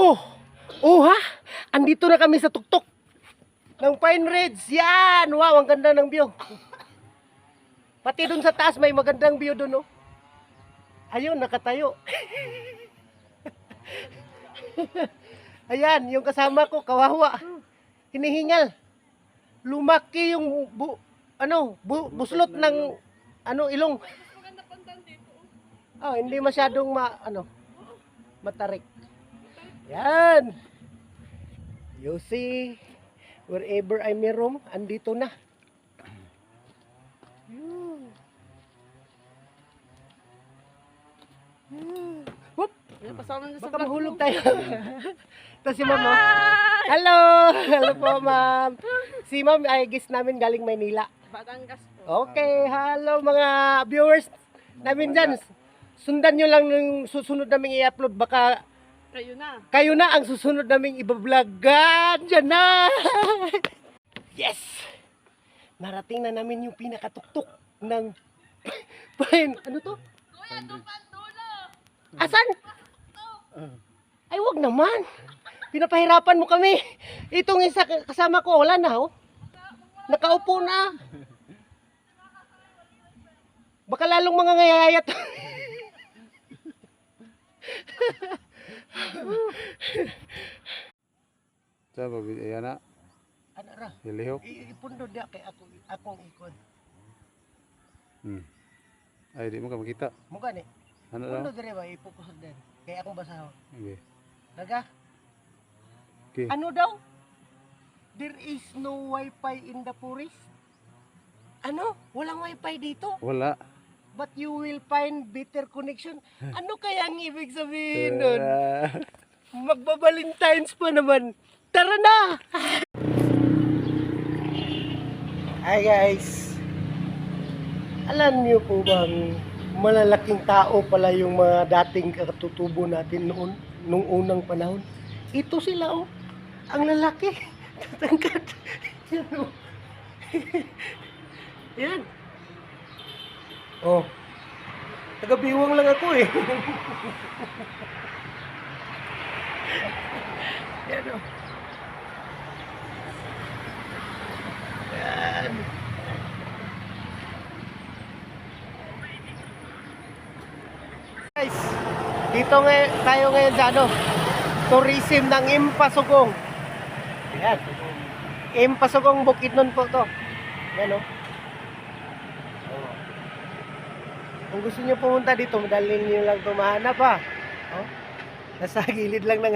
Oh! Oh ha? Andito na kami sa tuktok ng Pine Ridge. Yan! Wow, ang ganda ng view. Pati dun sa taas may magandang view dun, oh. Ayun, nakatayo. Ayan, yung kasama ko, kawawa. Hinihingal. Lumaki yung buslot ng ilong. Oh, hindi masyadong matarik. Yan. You see, wherever I may roam, andito na. Whoop! Baka mahulog tayo. Ito si Ma'am. Hello! Hello po, Ma'am. Si Ma'am ay guest namin galing Maynila. Batangas po. Okay, hello mga viewers namin dyan. Sundan nyo lang yung susunod naming i-upload. Baka kayo na ang susunod naming i-vloggan. Dyan na! Yes! Narating na namin yung pinakatuktok ng Pine. Ano to? Asan? Ay, wag naman. Pinapahirapan mo kami. Itong isa kasama ko, wala na, oh. Nakaupo na. Baka lalong mga ngayayat. Sa babi ayan na. Ano ra? Hilihok. Ipundo dia kay akong ikon. Ay di mo ka makita. Mo gani. Ano Pundo daw? dire ba ipokusod din. Kay akong basahon. Okay. Daga. Okay. Ano daw? There is no wifi in the forest. Ano? Walang wifi dito. Wala. But you will find better connection. Ano kaya ang ibig sabihin nun? Magbabalintines pa naman. Tara na! Hi guys. Alam niyo po bang malalaking tao pala yung mga dating katutubo natin noon, nung unang panahon? Ito sila, oh. Ang lalaki. Tatangkad. Yan, oh. Yan. Oh. Taga-biwang lang ako eh. Yan, oh. Yan. Guys, dito tayo ngayon sa tourism ng Impasugong. Yan. Impasugong Bukidnon po to. Yan, oh. Kung gusto niyo pumunta dito, madali niyo lang ito mahanap, ha. Oh. Nasa gilid lang ng